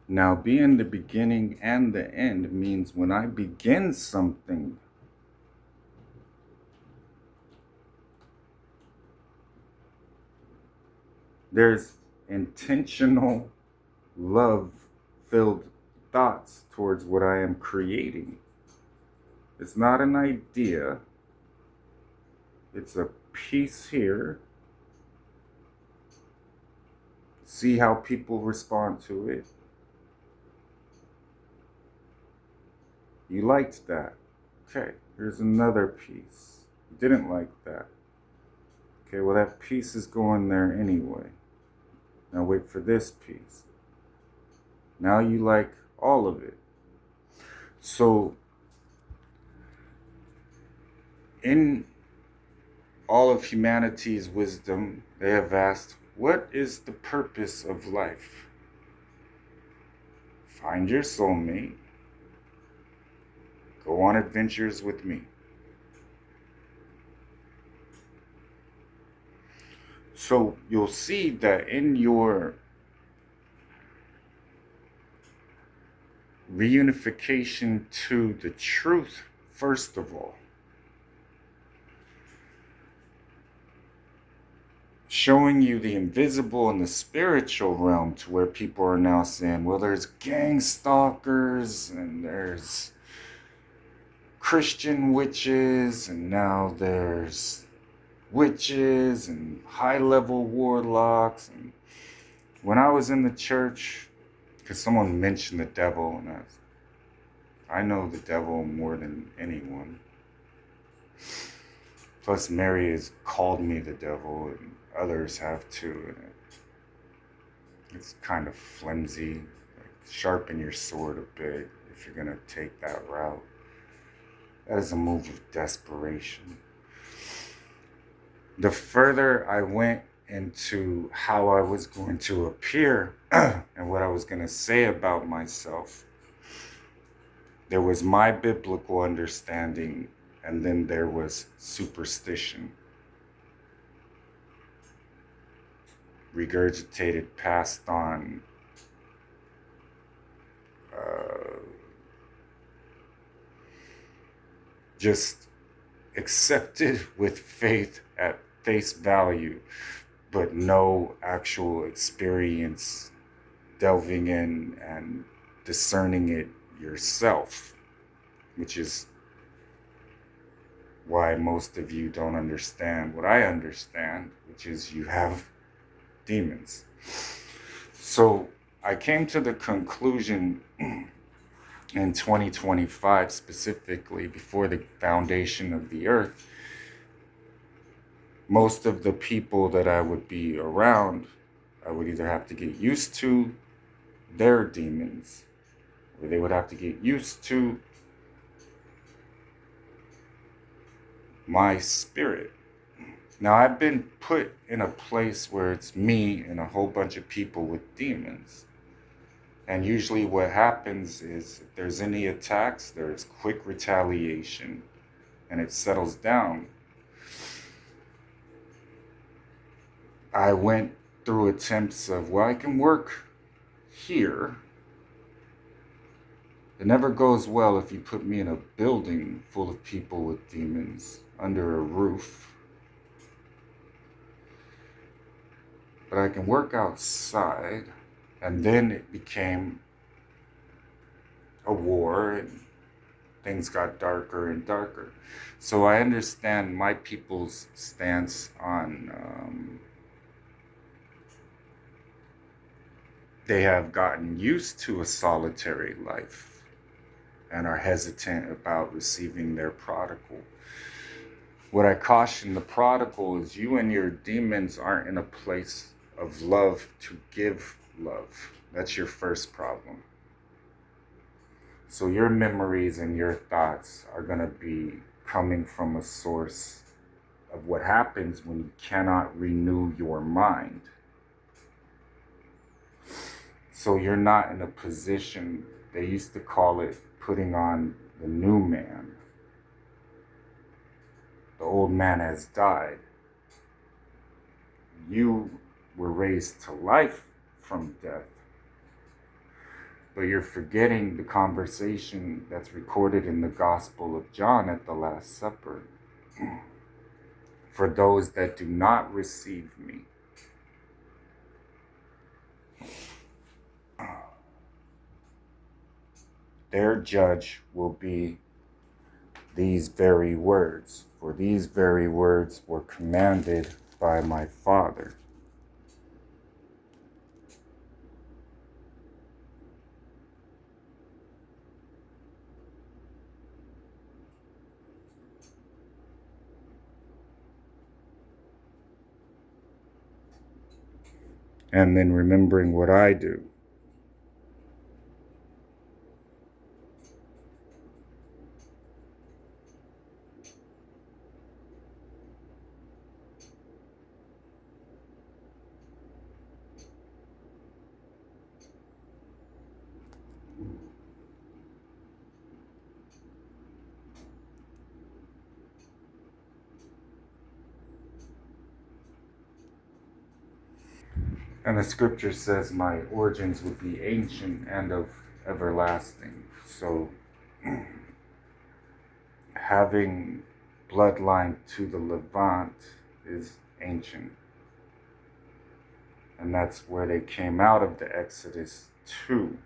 Now, being the beginning and the end means when I begin something, there's intentional, love-filled thoughts towards what I am creating. It's not an idea. It's a piece here. See how people respond to it. You liked that. Okay, here's another piece. You didn't like that. Okay, well, that piece is going there anyway. Now wait for this piece. Now you like all of it. So, in all of humanity's wisdom, they have asked, what is the purpose of life? Find your soulmate. Go on adventures with me. So you'll see that in your reunification to the truth, first of all, showing you the invisible and the spiritual realm, to where people are now saying, well, there's gang stalkers and there's Christian witches, and now there's witches and high-level warlocks. And when I was in the church, because someone mentioned the devil, and I know the devil more than anyone. Plus, Mary has called me the devil, and others have too. And it's kind of flimsy. Like, sharpen your sword a bit if you're going to take that route. That is a move of desperation. The further I went into how I was going to appear and what I was going to say about myself, there was my biblical understanding, and then there was superstition. Regurgitated, passed on, just accepted with faith at face value, but no actual experience delving in and discerning it yourself, which is why most of you don't understand what I understand, which is you have demons. So I came to the conclusion in 2025, specifically before the foundation of the earth, most of the people that I would be around, I would either have to get used to their demons, or they would have to get used to my spirit. Now, I've been put in a place where it's me and a whole bunch of people with demons. And usually what happens is, if there's any attacks, there's quick retaliation, and it settles down. I went through attempts of, well, I can work here. It never goes well if you put me in a building full of people with demons under a roof. But I can work outside. And then it became a war, and things got darker and darker. So I understand my people's stance on they have gotten used to a solitary life and are hesitant about receiving their prodigal. What I caution the prodigal is, you and your demons aren't in a place of love to give love. That's your first problem. So your memories and your thoughts are going to be coming from a source of what happens when you cannot renew your mind. So you're not in a position, they used to call it putting on the new man. The old man has died. You were raised to life from death. But you're forgetting the conversation that's recorded in the Gospel of John at the Last Supper. For those that do not receive me, their judge will be these very words. For these very words were commanded by my Father. And then remembering what I do. And the scripture says my origins would be ancient and of everlasting. So having bloodline to the Levant is ancient. And that's where they came out of the Exodus too.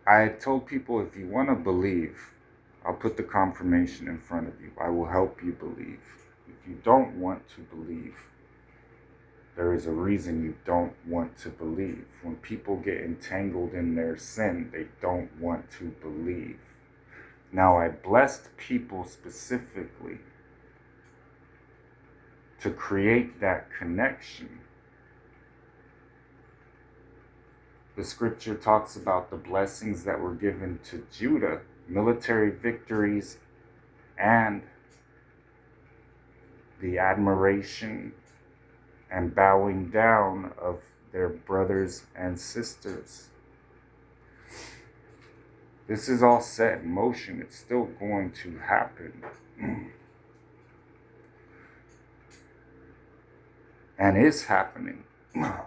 I told people, if you want to believe, I'll put the confirmation in front of you. I will help you believe. If you don't want to believe, there is a reason you don't want to believe. When people get entangled in their sin, they don't want to believe. Now, I blessed people specifically to create that connection. The scripture talks about the blessings that were given to Judah, military victories, and the admiration and bowing down of their brothers and sisters. This is all set in motion. It's still going to happen. And is happening.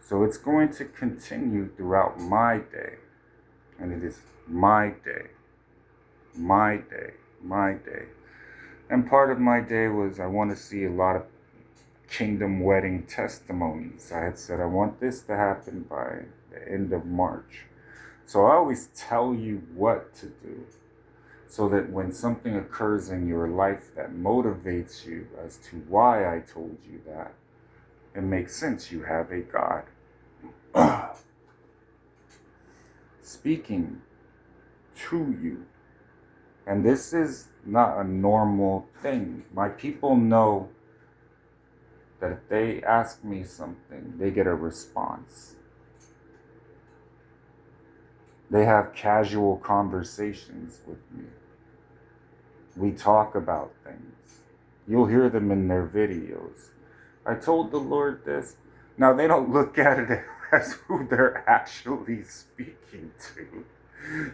So it's going to continue throughout my day. And it is my day. My day. My day. And part of my day was I want to see a lot of kingdom wedding testimonies. I had said I want this to happen by the end of March. So I always tell you what to do, so that when something occurs in your life that motivates you as to why I told you that, it makes sense. You have a God speaking to you. And this is not a normal thing. My people know that if they ask me something, they get a response. They have casual conversations with me. We talk about things. You'll hear them in their videos. I told the Lord this. Now, they don't look at it as who they're actually speaking to.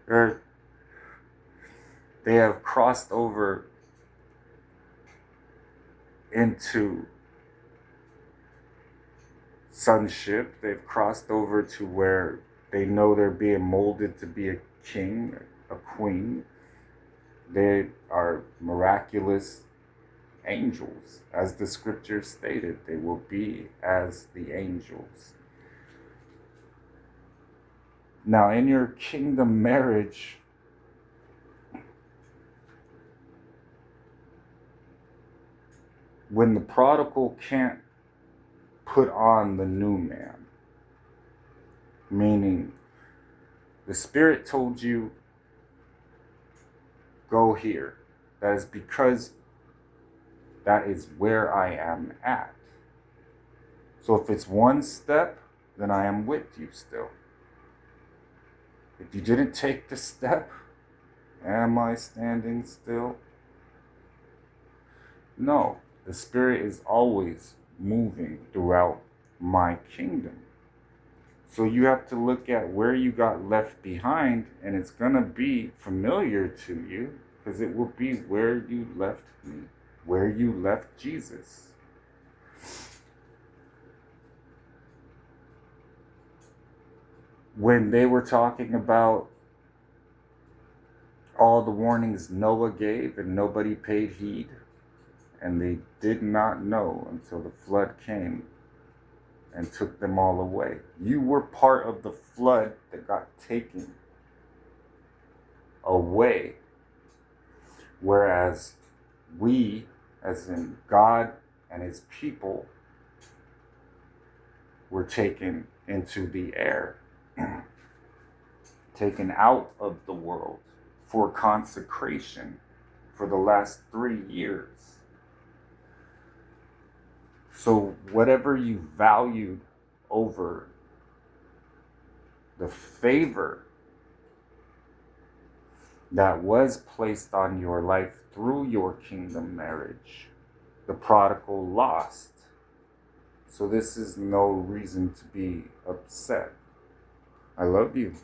Or they have crossed over into sonship. They've crossed over to where they know they're being molded to be a king, a queen. They are miraculous angels. As the scripture stated, they will be as the angels. Now, in your kingdom marriage, when the prodigal can't put on the new man, meaning the Spirit told you, go here. That is because that is where I am at. So if it's one step, then I am with you still. If you didn't take the step, am I standing still? No, the Spirit is always moving throughout my kingdom. So you have to look at where you got left behind, and it's going to be familiar to you because it will be where you left me where you left Jesus. When they were talking about all the warnings Noah gave and nobody paid heed, and they did not know until the flood came and took them all away. You were part of the flood that got taken away. Whereas we, as in God and his people, were taken into the air, taken out of the world for consecration for the last 3 years. So whatever you valued over the favor that was placed on your life through your kingdom marriage, the prodigal lost. So this is no reason to be upset. I love you.